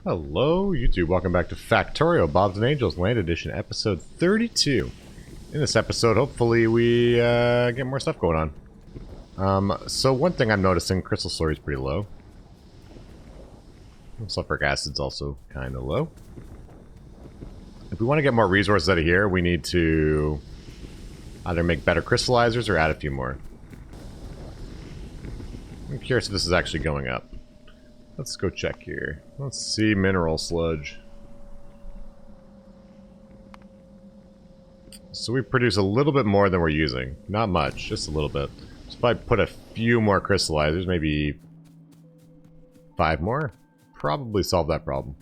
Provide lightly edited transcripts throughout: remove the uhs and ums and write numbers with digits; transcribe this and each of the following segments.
Hello, YouTube. Welcome back to Factorio, Bobs and Angels Land Edition, episode 32. In this episode, hopefully we get more stuff going on. So one thing I'm noticing, crystal slurry is pretty low. Sulfuric acid's also kind of low. If we want to get more resources out of here, we need to either make better crystallizers or add a few more. I'm curious if this is actually going up. Let's go check here. Let's see mineral sludge. So we produce a little bit more than we're using. Not much, just a little bit. So if I put a few more crystallizers, maybe 5 more, probably solve that problem.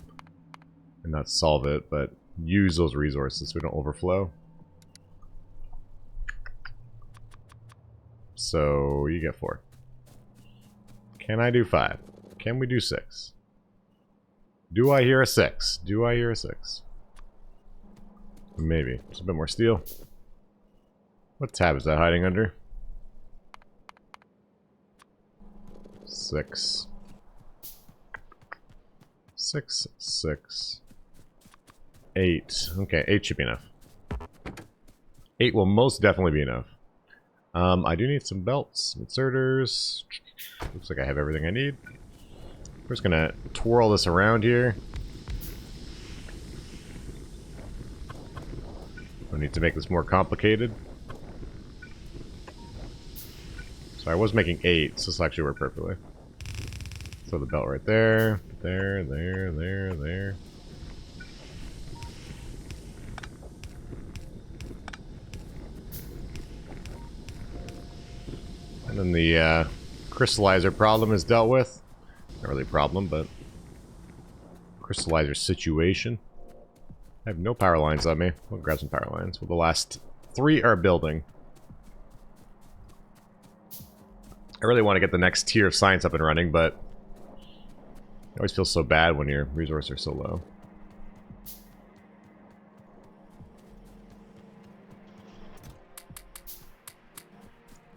And not solve it, but use those resources so we don't overflow. So you get 4. Can I do 5? Can we do 6? Do I hear a 6? Do I hear a 6? Maybe. Just a bit more steel. What tab is that hiding under? 6. 6, 6. 8. Okay, 8 should be enough. 8 will most definitely be enough. I do need some belts, inserters. Looks like I have everything I need. We're just gonna twirl this around here. Don't need to make this more complicated. So I was making 8, so this will actually work perfectly. Throw the belt right there. There. And then the crystallizer problem is dealt with. Not really a problem, but crystallizer situation. I have no power lines on me. We'll grab some power lines. Well, the last 3 are building. I really want to get the next tier of science up and running, but it always feels so bad when your resources are so low.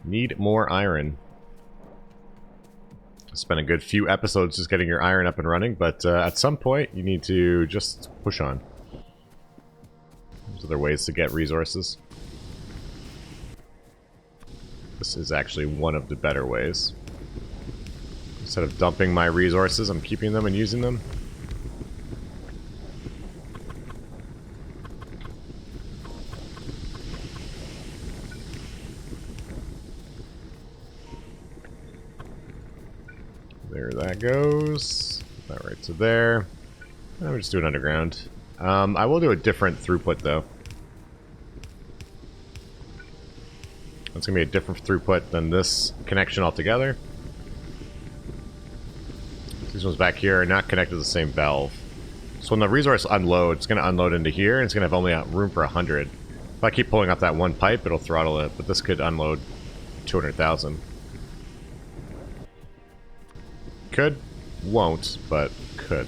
Need more iron. Spent a good few episodes just getting your iron up and running, but at some point you need to just push on. There's other ways to get resources. This is actually one of the better ways. Instead of dumping my resources, I'm keeping them and using them. There that goes. That right to there. I'm just doing underground. I will do a different throughput though. It's gonna be a different throughput than this connection altogether. These ones back here are not connected to the same valve. So when the resource unloads, it's gonna unload into here and it's gonna have only room for 100. If I keep pulling up that one pipe, it'll throttle it, but this could unload 200,000. Could, won't, but could.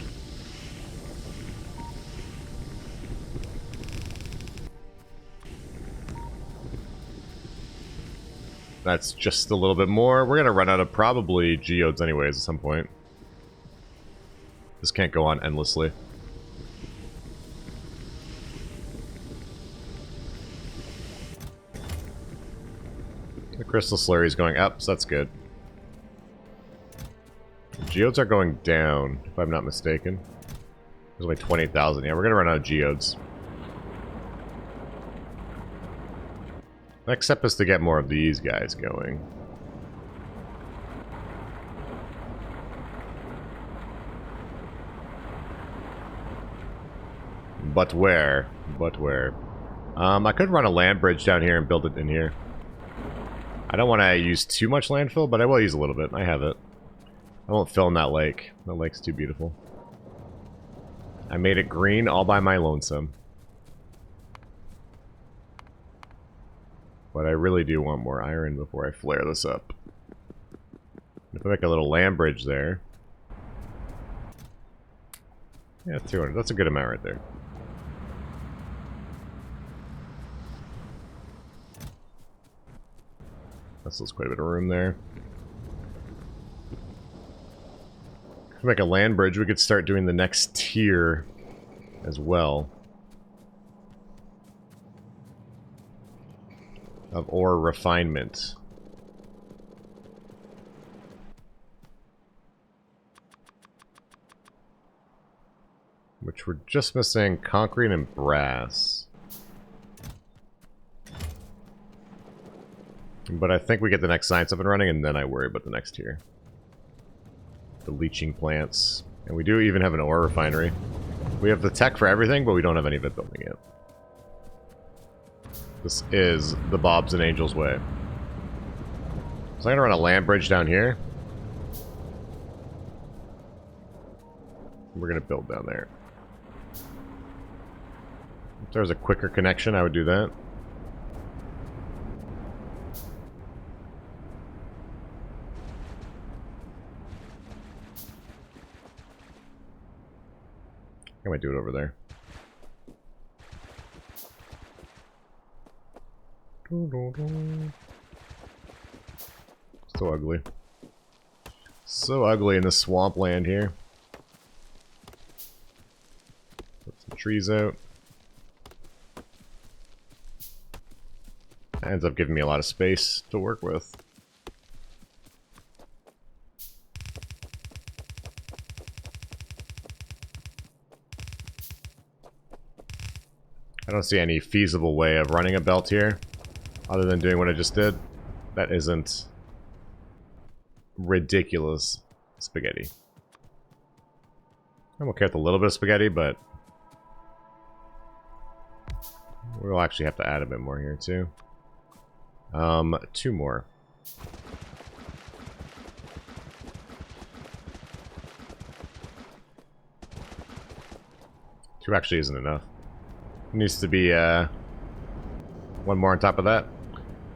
That's just a little bit more. We're gonna run out of probably geodes anyways at some point. This can't go on endlessly. The crystal slurry is going up, so that's good. Geodes are going down, if I'm not mistaken. There's only 28,000. Yeah, we're gonna run out of geodes. Next step is to get more of these guys going. But where? But where? I could run a land bridge down here and build it in here. I don't want to use too much landfill, but I will use a little bit. I have it. I won't fill in that lake. That lake's too beautiful. I made it green all by my lonesome. But I really do want more iron before I flare this up. If I make a little land bridge there. Yeah, 200. That's a good amount right there. That's quite a bit of room there. If we make a land bridge, we could start doing the next tier as well. Of ore refinement. Which we're just missing concrete and brass. But I think we get the next science up and running, and then I worry about the next tier. The leaching plants. And we do even have an ore refinery. We have the tech for everything, but we don't have any of it building it. This is the Bobs and Angels way. So I'm gonna run a land bridge down here. We're gonna build down there. If there was a quicker connection, I would do that. I might do it over there. So ugly. So ugly in the swampland here. Put some trees out. That ends up giving me a lot of space to work with. I don't see any feasible way of running a belt here, other than doing what I just did. That isn't ridiculous spaghetti. I'm okay with a little bit of spaghetti, but we'll actually have to add a bit more here too. 2 more. Two actually isn't enough. Needs to be 1 more on top of that.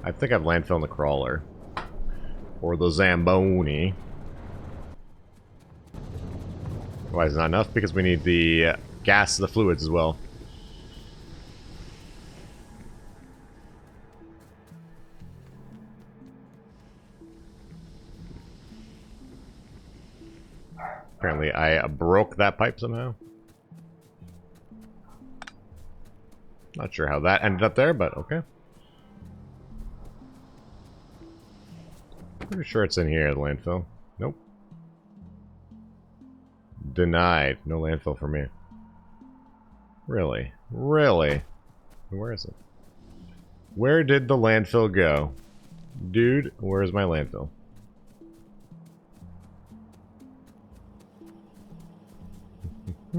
I think I've landfill in the crawler. Or the Zamboni. Why is it not enough? Because we need the gas, the fluids as well. Apparently I broke that pipe somehow. Not sure how that ended up there, but okay. Pretty sure it's in here, the landfill. Nope. Denied. No landfill for me. Really? Really? Where is it? Where did the landfill go? Dude, where's my landfill? I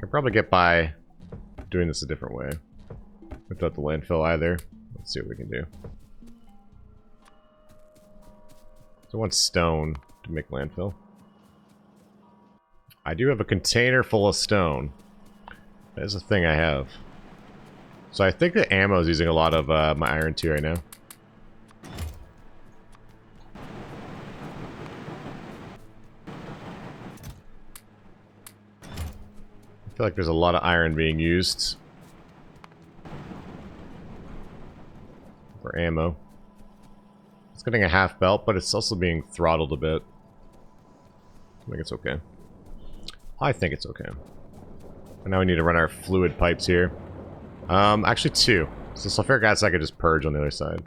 can probably get by doing this a different way. Without the landfill either. Let's see what we can do. So I want stone to make landfill. I do have a container full of stone. That is a thing I have. So I think the ammo is using a lot of my iron too right now. I feel like there's a lot of iron being used for ammo. It's getting a half belt, but it's also being throttled a bit. I think it's okay. I think it's okay. And now we need to run our fluid pipes here. Actually 2. So sulfuric acid I could just purge on the other side.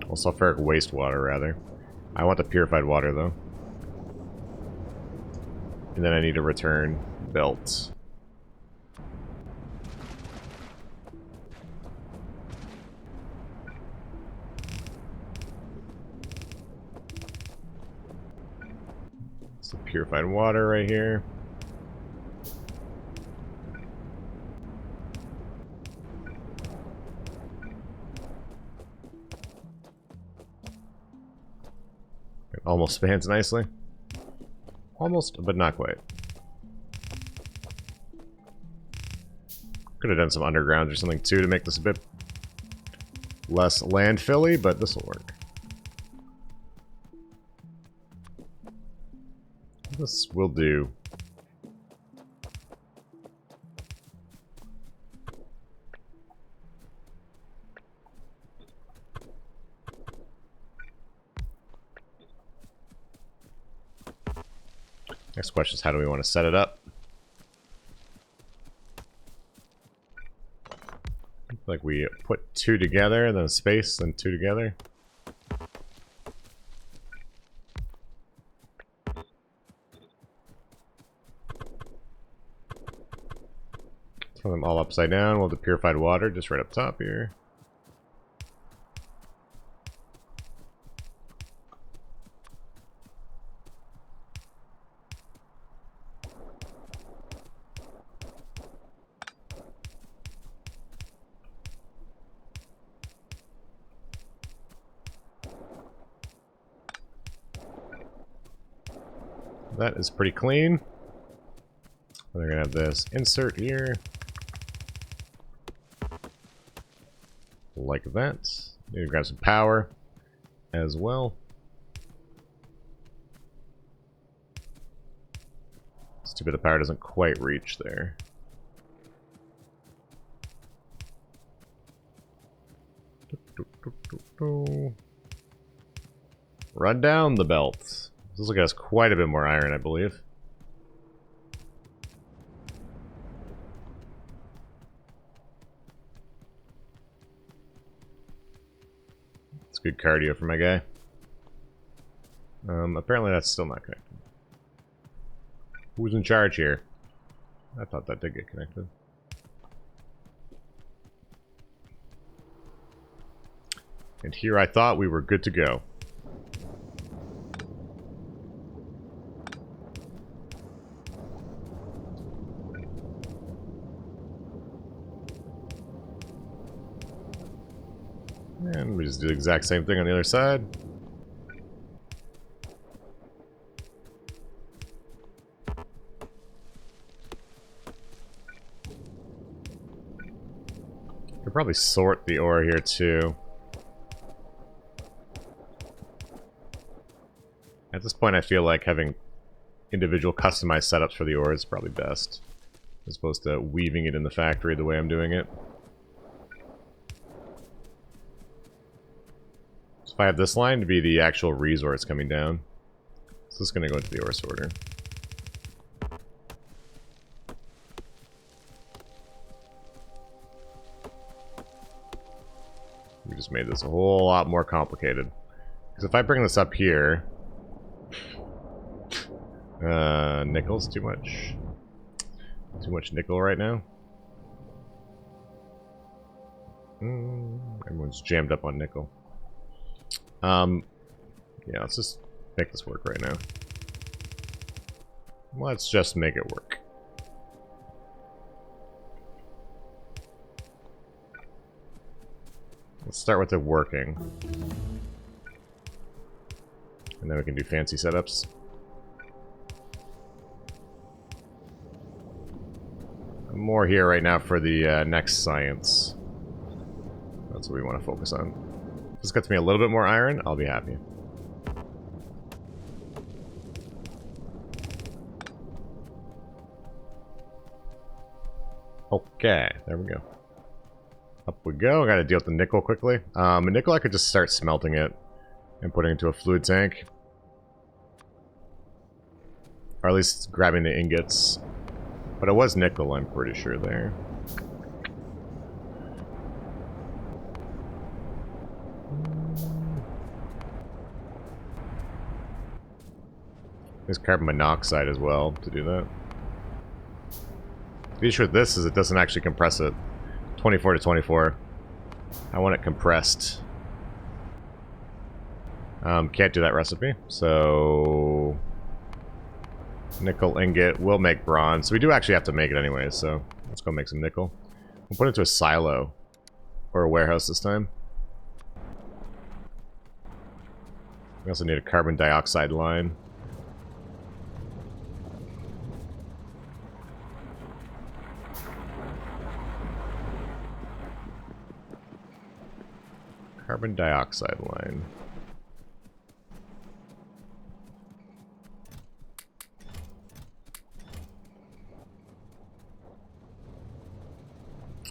Well, sulfuric wastewater, rather. I want the purified water, though. And then I need a return belt. Some purified water right here. It almost spans nicely. Almost, but not quite. Could have done some undergrounds or something too to make this a bit less landfill-y, but this will work. This will do. Next question is, how do we want to set it up? Like we put 2 together, then a space, then 2 together. Throw them all upside down. We'll have the purified water just right up top here. That is pretty clean. We're gonna have this insert here. Like that. Need to grab some power as well. It's too bad the power doesn't quite reach there. Run down the belt. This will get us quite a bit more iron, I believe. It's good cardio for my guy. Apparently that's still not connected. Who's in charge here? I thought that did get connected. And here I thought we were good to go. And we just do the exact same thing on the other side. Could probably sort the ore here too. At this point I feel like having individual customized setups for the ore is probably best, as opposed to weaving it in the factory the way I'm doing it. If I have this line to be the actual resource coming down, so this is going to go into the ore sorter. We just made this a whole lot more complicated. Because if I bring this up here, nickel's too much. Too much nickel right now. Everyone's jammed up on nickel. Yeah, let's just make this work right now. Let's just make it work. Let's start with it working. And then we can do fancy setups. I'm more here right now for the next science. That's what we want to focus on. If this gets me a little bit more iron, I'll be happy. Okay, there we go. Up we go. I gotta deal with the nickel quickly. Nickel, I could just start smelting it and putting it into a fluid tank. Or at least grabbing the ingots. But it was nickel, I'm pretty sure, there. There's carbon monoxide as well to do that. The issue with this is it doesn't actually compress it. 24 to 24. I want it compressed. Can't do that recipe, so... Nickel ingot will make bronze. So we do actually have to make it anyway, so let's go make some nickel. We'll put it into a silo. Or a warehouse this time. We also need a carbon dioxide line. Carbon dioxide line.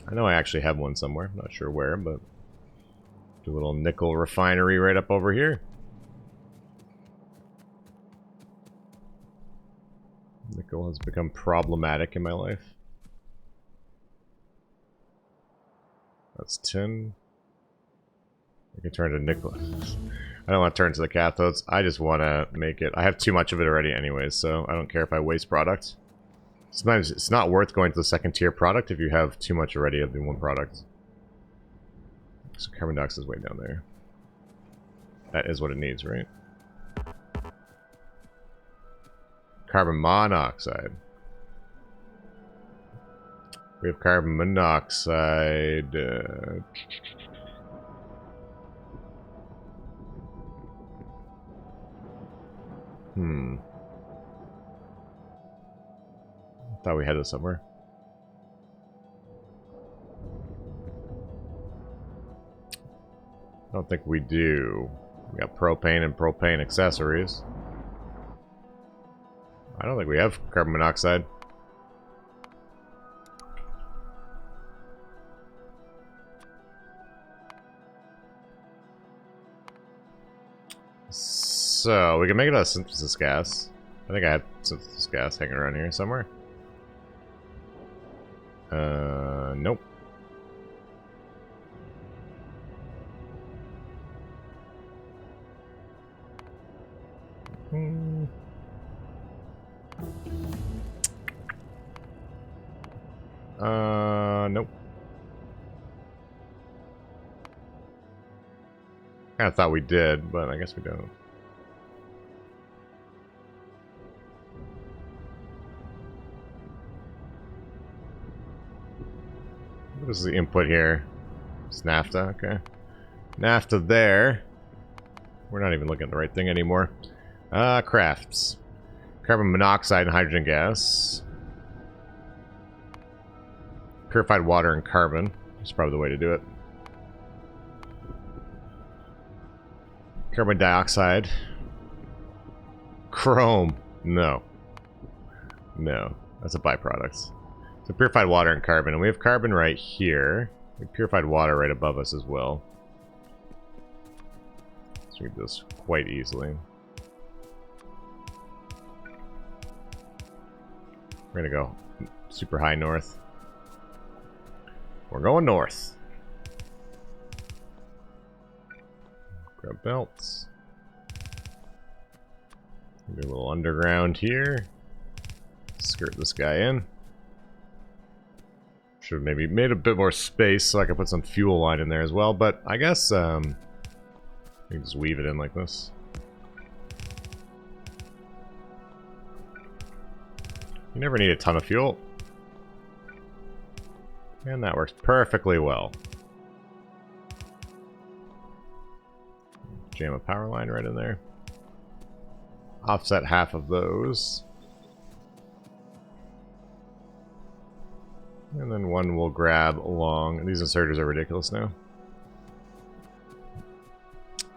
I know I actually have one somewhere. Not sure where, but do a little nickel refinery right up over here. nickel has become problematic in my life. That's tin. I can turn to nickel. I don't want to turn to the cathodes. I just want to make it. I have too much of it already anyways, so I don't care if I waste product. Sometimes it's not worth going to the second tier product if you have too much already of the one product. So carbon dioxide is way down there. That is what it needs, right? Carbon monoxide. We have carbon monoxide. Thought we had it somewhere. I don't think we do. We got propane and propane accessories. I don't think we have carbon monoxide. So, we can make it out of synthesis gas. I think I had synthesis gas hanging around here somewhere. Nope. Nope. Kinda thought we did, but I guess we don't. What is the input here? It's naphtha, okay. Naphtha there. We're not even looking at the right thing anymore. Crafts. Carbon monoxide and hydrogen gas. Purified water and carbon. That's probably the way to do it. Carbon dioxide. Chrome. No. No. That's a byproduct. So purified water and carbon. And we have carbon right here. We have purified water right above us as well. Let's read this quite easily. We're gonna go super high north. We're going north. Grab belts. Do a little underground here. Skirt this guy in. Should have maybe made a bit more space so I could put some fuel line in there as well, but I guess you can just weave it in like this. You never need a ton of fuel. And that works perfectly well. Jam a power line right in there. Offset half of those. And then one will grab along. These inserters are ridiculous now.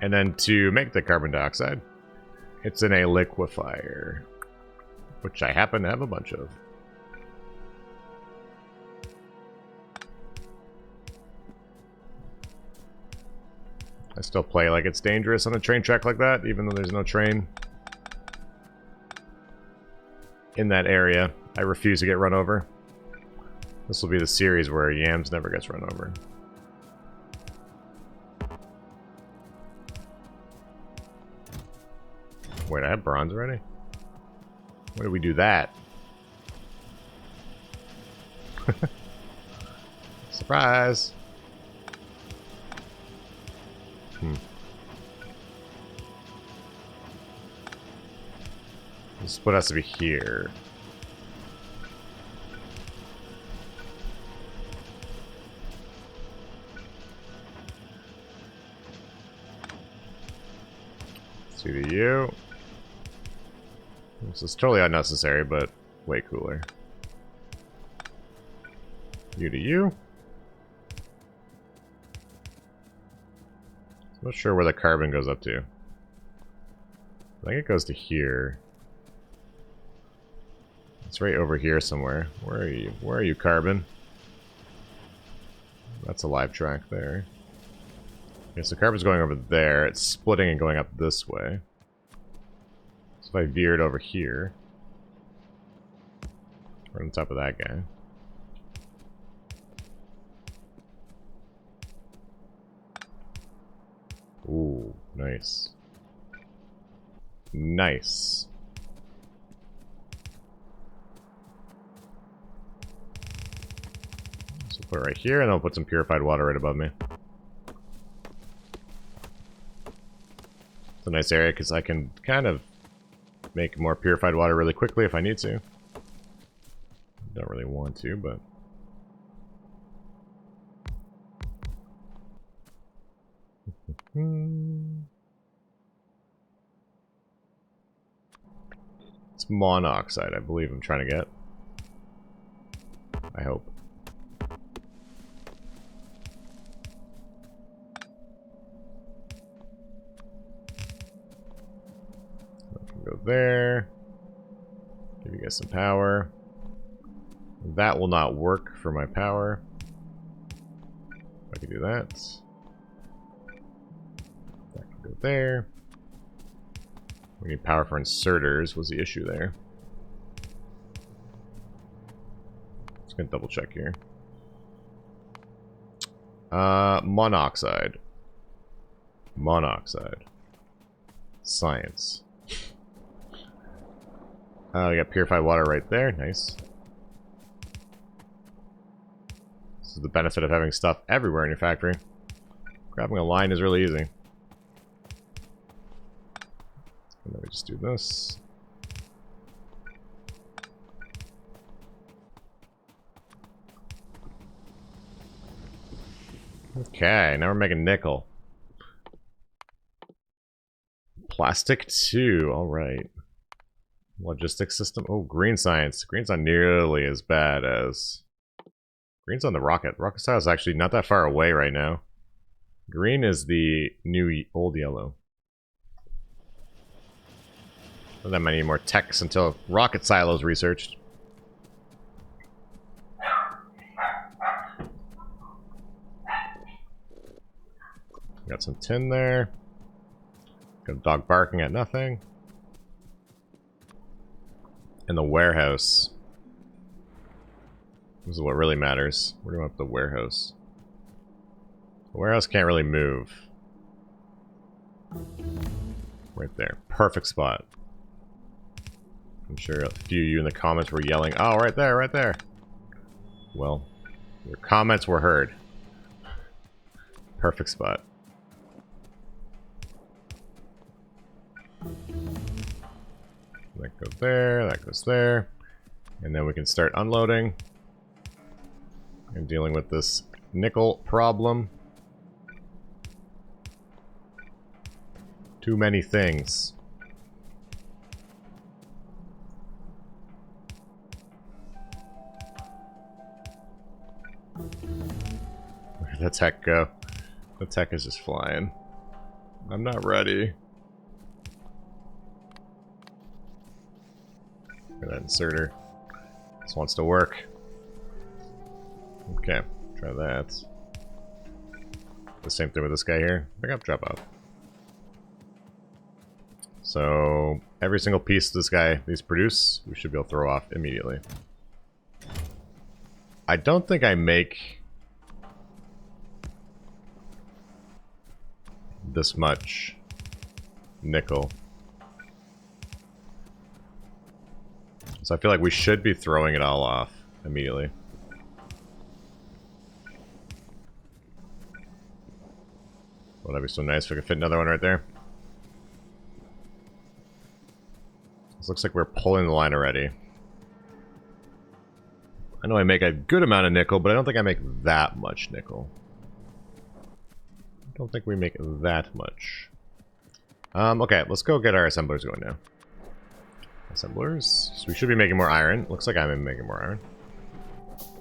And then to make the carbon dioxide, it's in a liquefier, which I happen to have a bunch of. I still play like it's dangerous on a train track like that, even though there's no train in that area. I refuse to get run over. This will be the series where Yams never gets run over. Wait, I have bronze already? When did we do that? Surprise! This split has to be here. C to U. This is totally unnecessary, but way cooler. U to U. I'm not sure where the carbon goes up to. I think it goes to here. It's right over here somewhere. Where are you? Where are you, carbon? That's a live track there. Okay, so carbon's going over there. It's splitting and going up this way. So if I veered over here... Right on top of that guy. Ooh, nice. Nice. So put it right here, and I'll put some purified water right above me. It's a nice area because I can kind of make more purified water really quickly if I need to. Don't really want to, but... It's monoxide, I believe I'm trying to get. I hope. I can go there. Give you guys some power. That will not work for my power. I can do that. That can go there. We need power for inserters, was the issue there. Just gonna double check here. Monoxide. Monoxide. Science. We got purified water right there, nice. This is the benefit of having stuff everywhere in your factory. Grabbing a line is really easy. And then we just do this. Okay, now we're making nickel. Plastic 2, alright. Logistics system. Oh, green science. Green's not nearly as bad as... Green's on the rocket. Rocket style is actually not that far away right now. Green is the new old yellow. Not that many more techs until rocket silos researched. Got some tin there. Got a dog barking at nothing. And the warehouse. This is what really matters. We're going up the warehouse. The warehouse can't really move. Right there. Perfect spot. I'm sure a few of you in the comments were yelling, oh, right there, right there. Well, your comments were heard. Perfect spot. That goes there, that goes there. And then we can start unloading. And dealing with this nickel problem. Too many things. Where did the tech go? The tech is just flying. I'm not ready. Look at that inserter. This wants to work. Okay, try that. The same thing with this guy here. Pick up, drop out. So, every single piece this guy, these produce, we should be able to throw off immediately. I don't think I make this much nickel. So I feel like we should be throwing it all off immediately. Well, that'd be so nice if we could fit another one right there. This looks like we're pulling the line already. I know I make a good amount of nickel, but I don't think I make that much nickel. I don't think we make that much. Okay, let's go get our assemblers going now. Assemblers. So we should be making more iron. Looks like I'm making more iron.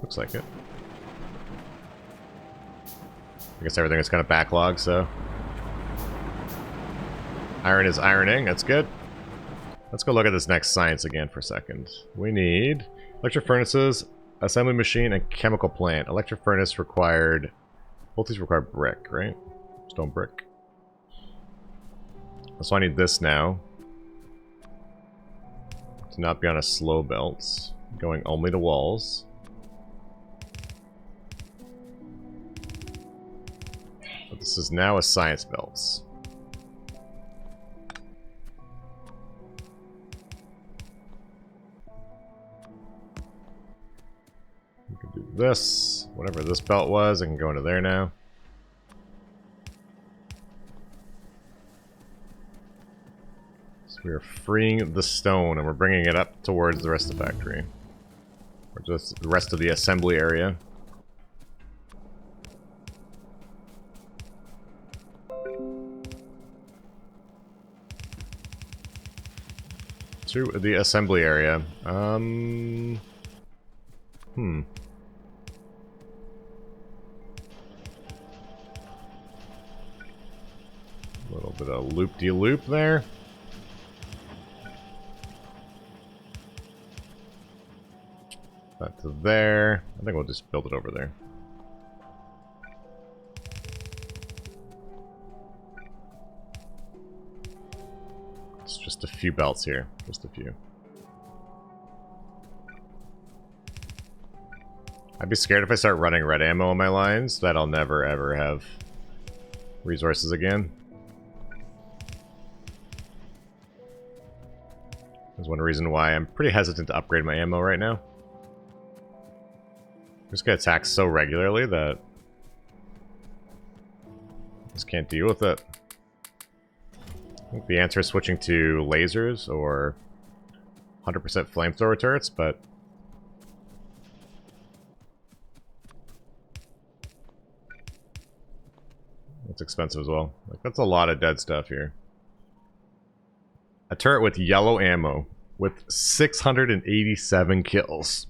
Looks like it. I guess everything is kind of backlogged, so... Iron is ironing, that's good. Let's go look at this next science again for a second. We need electric furnaces, assembly machine, and chemical plant. Electric furnace required... Both these require brick, right? Stone brick. So I need this now. To not be on a slow belt. Going only to walls. But this is now a science belt. We can do this. Whatever this belt was, I can go into there now. So we are freeing the stone and we're bringing it up towards the rest of the factory. Or just the rest of the assembly area. To the assembly area. A little bit of loop-de-loop there. That to there. I think we'll just build it over there. It's just a few belts here. Just a few. I'd be scared if I start running red ammo on my lines that I'll never ever have resources again. There's one reason why I'm pretty hesitant to upgrade my ammo right now. I just get attacked so regularly that I just can't deal with it. I think the answer is switching to lasers or 100% flamethrower turrets, but it's expensive as well. Like, that's a lot of dead stuff here. A turret with yellow ammo with 687 kills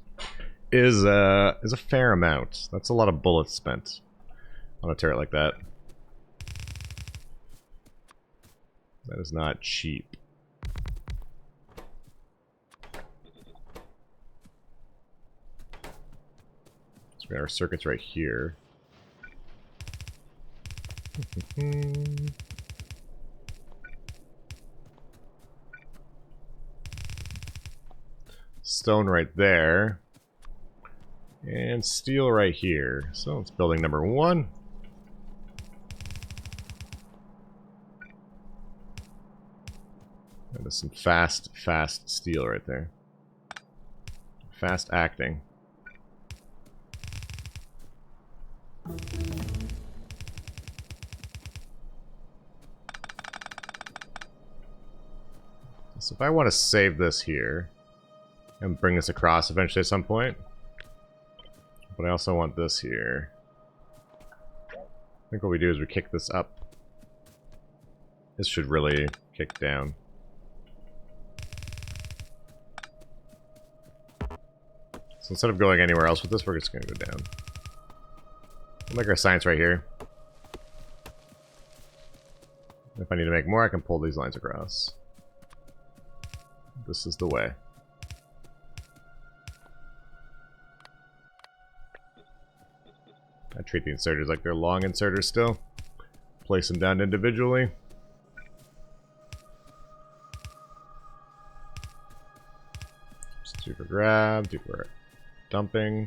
is a fair amount. That's a lot of bullets spent on a turret like that. That is not cheap. So we got our circuits right here. Stone right there. And steel right here. So it's building number 1. That is some fast steel right there. Fast acting. So if I want to save this here and bring this across eventually at some point, but I also want this here. I think what we do is we kick this up. This should really kick down. So instead of going anywhere else with this, we're just going to go down. We'll make our science right here. If I need to make more, I can pull these lines across. This is the way. I treat the inserters like they're long inserters still. Place them down individually. Just 2 for grab, 2 for dumping.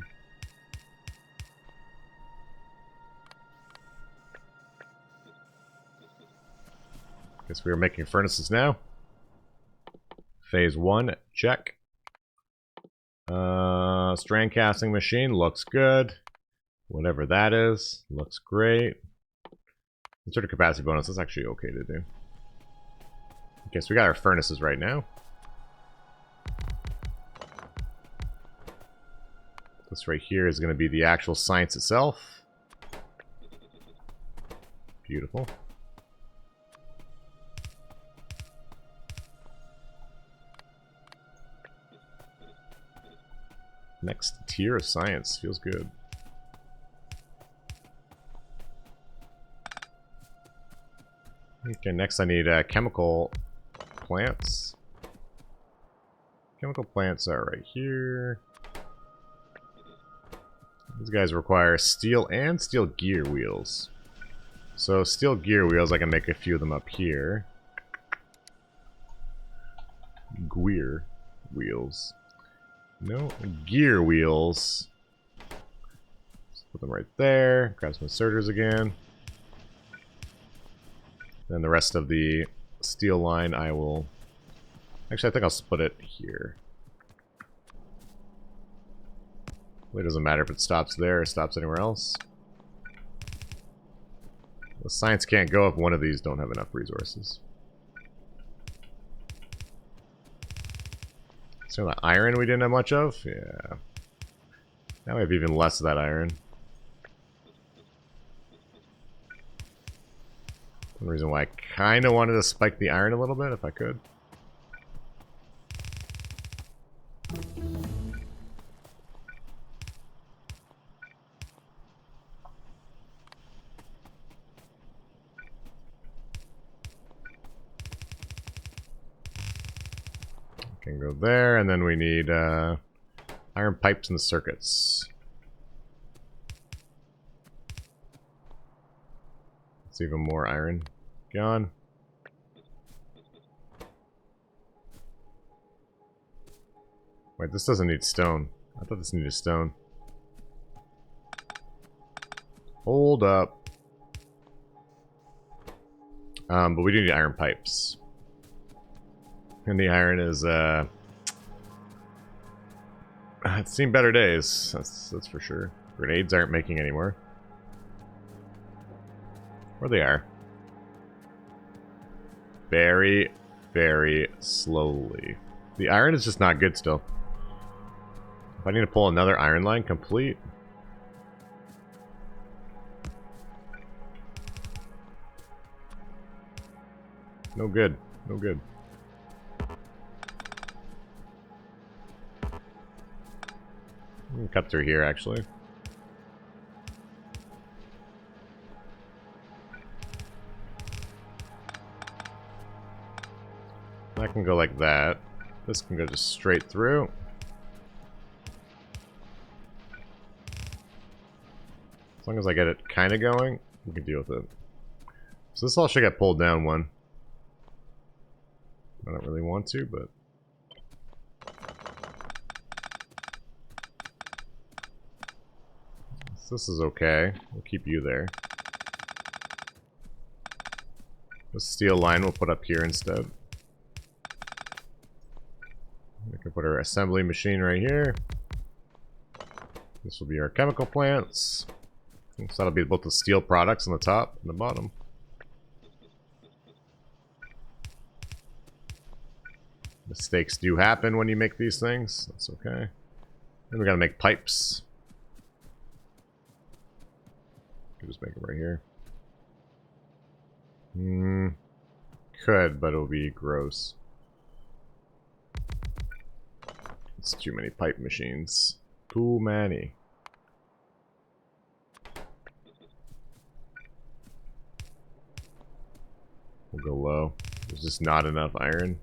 Guess we are making furnaces now. Phase 1, check. Strand casting machine looks good. Whatever that is, looks great. Insert a capacity bonus, that's actually okay to do. Okay, so we got our furnaces right now. This right here is going to be the actual science itself. Beautiful. Next tier of science, feels good. Okay, next I need chemical plants. Chemical plants are right here. These guys require steel and steel gear wheels. So steel gear wheels, I can make a few of them up here. Gear wheels. No gear wheels. Just put them right there. Grab some inserters again. Then the rest of the steel line I will... Actually, I think I'll split it here. It doesn't matter if it stops there or stops anywhere else. The science can't go if one of these don't have enough resources. So the iron we didn't have much of? Yeah. Now we have even less of that iron. One reason why I kind of wanted to spike the iron a little bit, if I could. Can go there, and then we need iron pipes and circuits. It's even more iron gone. Wait, this doesn't need stone. I thought this needed stone. Hold up. But we do need iron pipes. And the iron is, it's seen better days. That's for sure. Grenades aren't making anymore. Where they are. Very, very slowly. The iron is just not good still. If I need to pull another iron line complete. No good. No good. We can cut through here, actually. That can go like that. This can go just straight through. As long as I get it kind of going, we can deal with it. So this all should get pulled down one. I don't really want to, but... This is okay. We'll keep you there. The steel line we'll put up here instead. We can put our assembly machine right here. This will be our chemical plants. So that'll be both the steel products on the top and the bottom. Mistakes do happen when you make these things. That's okay. Then we gotta make pipes. Just make it right here. Could, but it'll be gross. It's too many pipe machines. Too many. We'll go low. There's just not enough iron.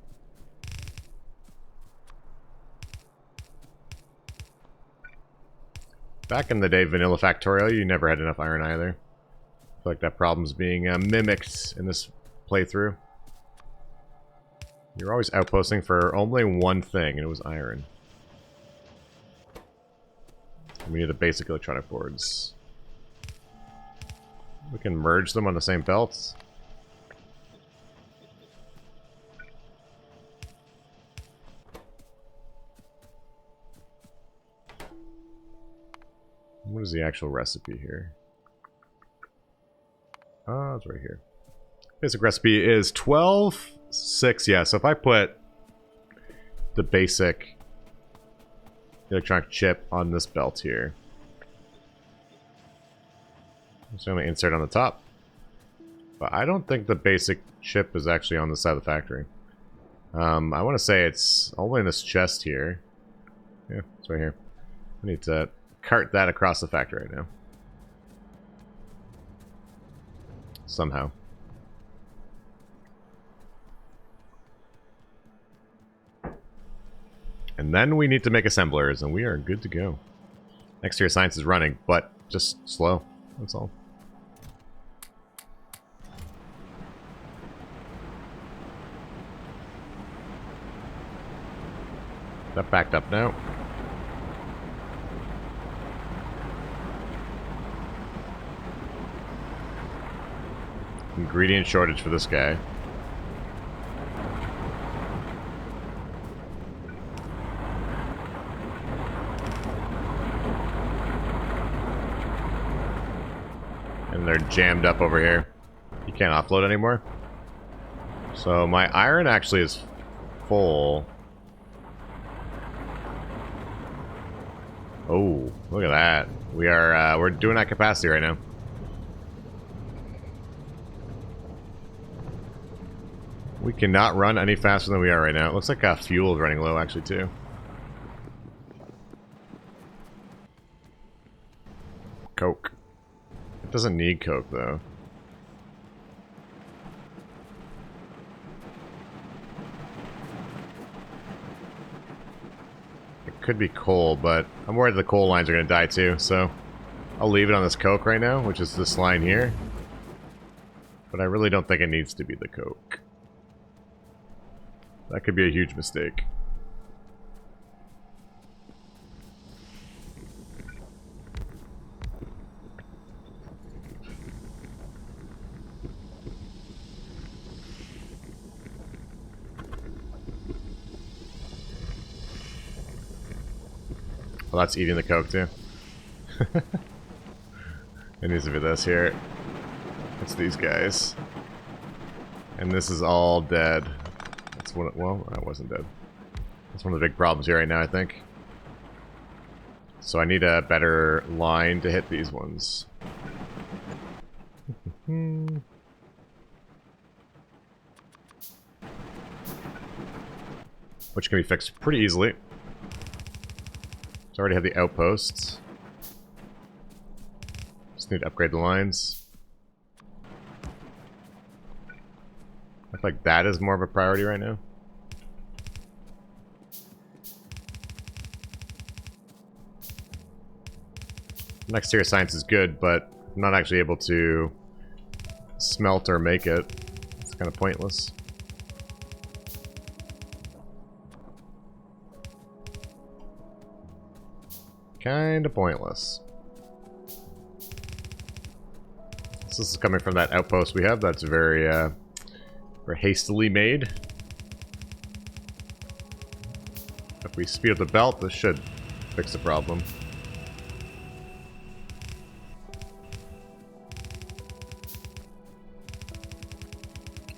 Back in the day, vanilla Factorio, you never had enough iron either. I feel like that problem's being mimicked in this playthrough. You're always outposting for only one thing, and it was iron. We need the basic electronic boards. We can merge them on the same belts. What is the actual recipe here? Ah, it's right here. Basic recipe is 12-6. Yeah, so if I put the basic electronic chip on this belt here. I'm just going to insert on the top. But I don't think the basic chip is actually on the side of the factory. I want to say it's only in this chest here. Yeah, it's right here. I need to cart that across the factory right now. Somehow. And then we need to make assemblers, and we are good to go. Exterior science is running, but just slow. That's all. That backed up now. ingredient shortage for this guy. And they're jammed up over here. You can't offload anymore. So my iron actually is full. Oh, look at that. We're doing that capacity right now. We cannot run any faster than we are right now. It looks like fuel is running low actually too. Coke. It doesn't need Coke though. Could be coal, but I'm worried the coal lines are going to die too, so I'll leave it on this Coke right now, which is this line here. But I really don't think it needs to be the Coke. That could be a huge mistake. Well, that's eating the Coke too. It needs to be this here. It's these guys. And this is all dead. That's one. Well, that wasn't dead. That's one of the big problems here right now, I think. So I need a better line to hit these ones. Which can be fixed pretty easily. So I already have the outposts. Just need to upgrade the lines. I feel like that is more of a priority right now. Next tier science is good, but I'm not actually able to smelt or make it. It's kind of pointless. Kind of pointless. So this is coming from that outpost we have. That's very, very hastily made. If we speed up the belt, this should fix the problem.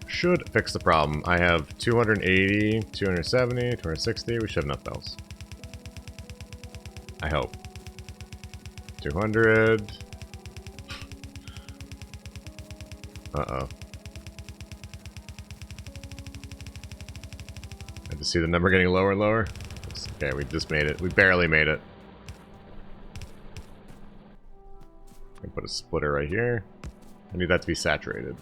Should fix the problem. I have 280, 270, 260. We should have enough belts. I hope. 200. Uh-oh. I just see the number getting lower and lower. Okay, we just made it. We barely made it. I can put a splitter right here. I need that to be saturated.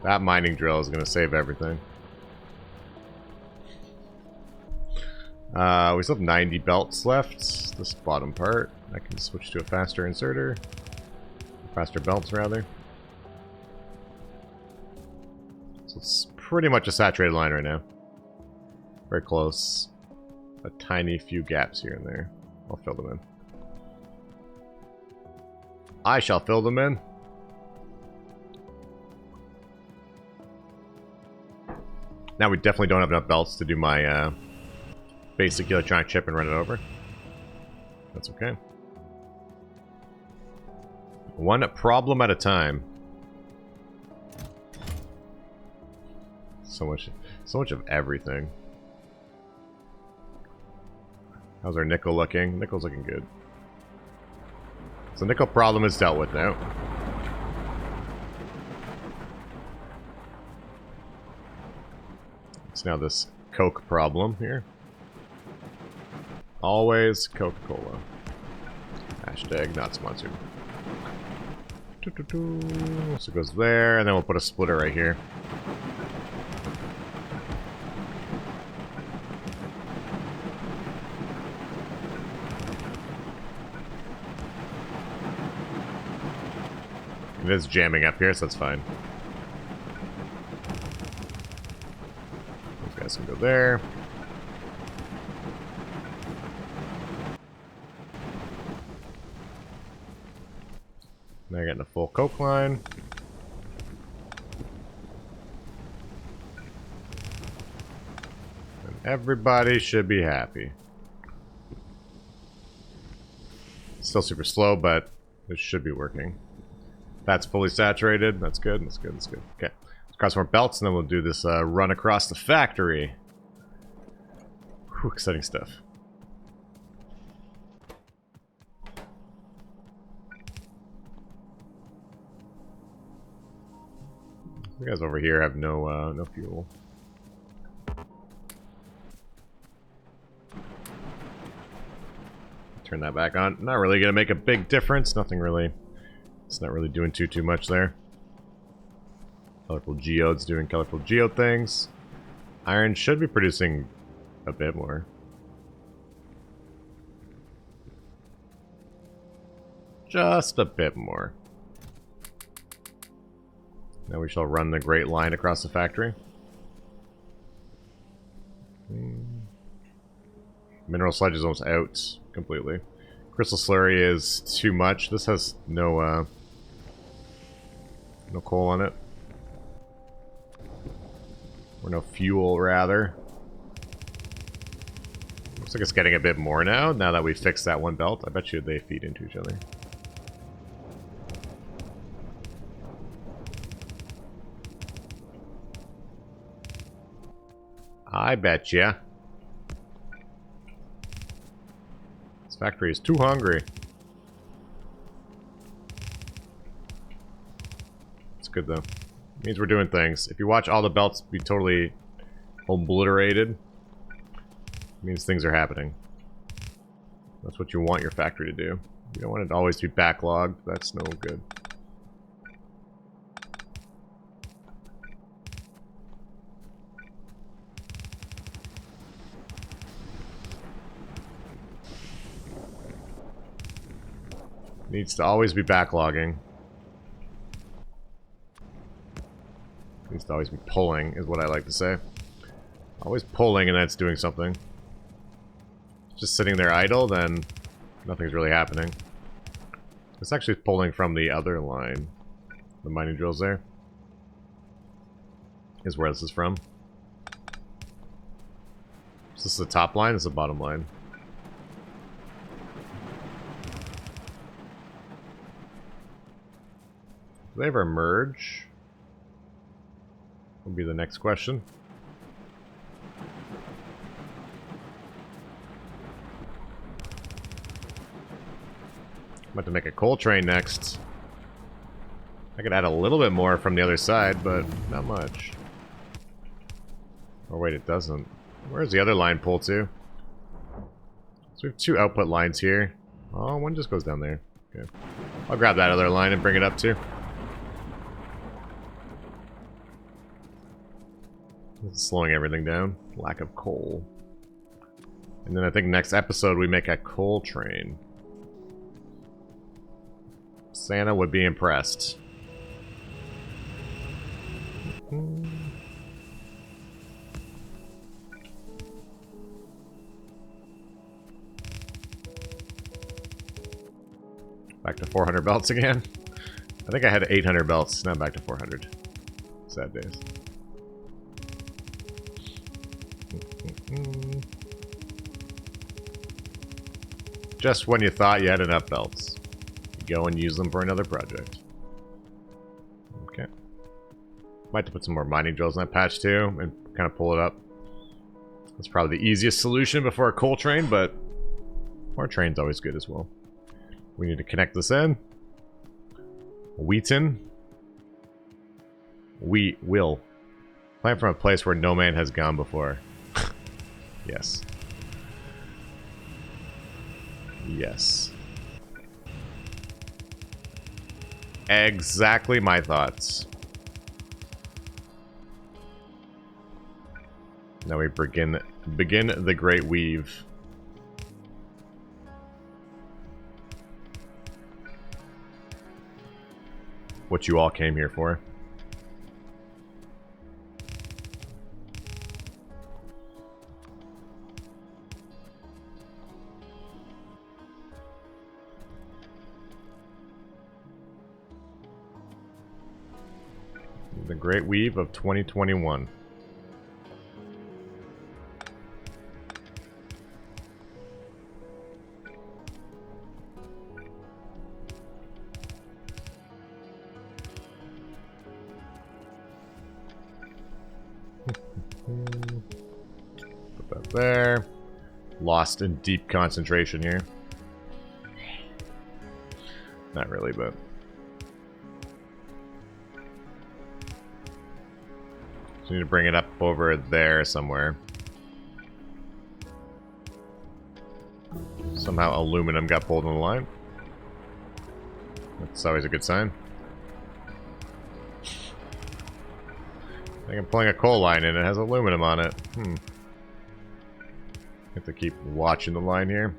That mining drill is going to save everything. We still have 90 belts left. This bottom part. I can switch to a faster inserter. Faster belts, rather. So it's pretty much a saturated line right now. Very close. A tiny few gaps here and there. I'll fill them in. I shall fill them in. Now we definitely don't have enough belts to do my basic electronic chip and run it over. That's okay. One problem at a time. So much of everything. How's our nickel looking? Nickel's looking good. So nickel problem is dealt with now. It's now this Coke problem here. Always Coca-Cola. Hashtag not sponsored. So it goes there, and then we'll put a splitter right here. It is jamming up here, so that's fine. Those guys This can go there. Now you're getting a full coke line. And everybody should be happy. Still super slow, but this should be working. That's fully saturated. That's good. That's good. That's good. Okay. Let's cross more belts, and then we'll do this run across the factory. Whew, exciting stuff. You guys over here have no no fuel. Turn that back on. Not really gonna make a big difference. Nothing really. It's not really doing too much there. Colorful geodes doing colorful geode things. Iron should be producing a bit more. Just a bit more. Now we shall run the great line across the factory. Mineral sludge is almost out completely. Crystal slurry is too much. This has no no coal on it. Or no fuel, rather. Looks like it's getting a bit more now that we fixed that one belt. I bet you they feed into each other. I bet ya. This factory is too hungry. It's good though. It means we're doing things. If you watch all the belts be totally obliterated, it means things are happening. That's what you want your factory to do. You don't want it to always be backlogged. That's no good. Needs to always be backlogging. Needs to always be pulling, is what I like to say. Always pulling and that's doing something. Just sitting there idle, then nothing's really happening. It's actually pulling from the other line. The mining drills there. Is where this is from. Is this the top line? This is the bottom line. Do they ever merge? Will be the next question. I'm about to make a coal train next. I could add a little bit more from the other side, but not much. Oh wait, it doesn't. Where's the other line pull to? So we have two output lines here. Oh, one just goes down there. Okay. I'll grab that other line and bring it up too. Slowing everything down. Lack of coal. And then I think next episode we make a coal train. Santa would be impressed. Back to 400 belts again. I think I had 800 belts. Now back to 400. Sad days. Just when you thought you had enough belts, you go and use them for another project. Okay. Might have to put some more mining drills in that patch too, and kind of pull it up. That's probably the easiest solution before a coal train, but more train's always good as well. We need to connect this in. Wheaton. We will. Plant from a place where no man has gone before. Yes. Yes. Exactly my thoughts. Now we begin the great weave. What you all came here for. The Great Weave of 2021. Put that there. Lost in deep concentration here. Not really, but... So need to bring it up over there somewhere. Somehow aluminum got pulled in the line. That's always a good sign. I think I'm pulling a coal line and it has aluminum on it. Have to keep watching the line here.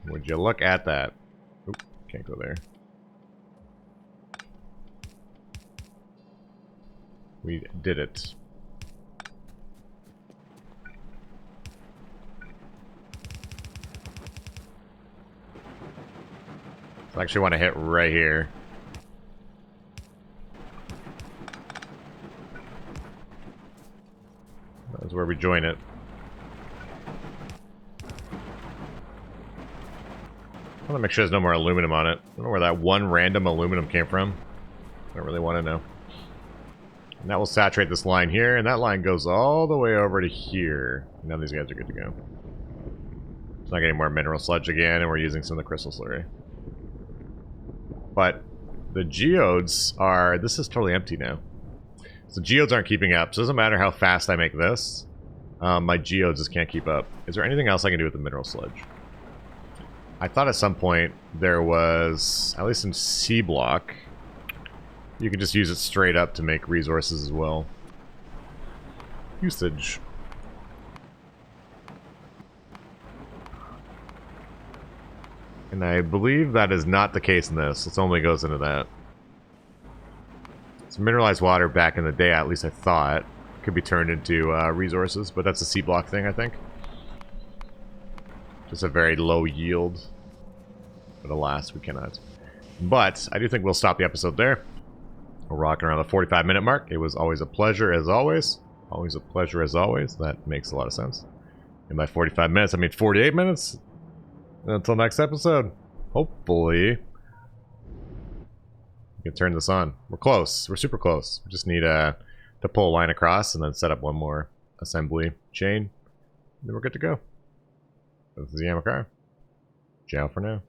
Would you look at that? Oop, can't go there. We did it. I actually want to hit right here. That's where we join it. I want to make sure there's no more aluminum on it. I don't know where that one random aluminum came from. I don't really want to know. And that will saturate this line here, and that line goes all the way over to here. Now these guys are good to go. It's not getting more mineral sludge again, and we're using some of the crystal slurry. But the geodes are... This is totally empty now. So geodes aren't keeping up. So it doesn't matter how fast I make this. My geodes just can't keep up. Is there anything else I can do with the mineral sludge? I thought at some point there was, at least in C block, you can just use it straight up to make resources as well. Usage. And I believe that is not the case in this. It only goes into that. It's mineralized water back in the day, at least I thought. Could be turned into resources, but that's a C block thing, I think. Just a very low yield. But alas, we cannot. But I do think we'll stop the episode there. We're rocking around the 45-minute mark. It was always a pleasure, as always. Always a pleasure, as always. That makes a lot of sense. And by 45 minutes, I mean 48 minutes. Until next episode. Hopefully, we can turn this on. We're close. We're super close. We just need to pull a line across and then set up one more assembly chain. Then we're good to go. This is Yamakar. Ciao for now.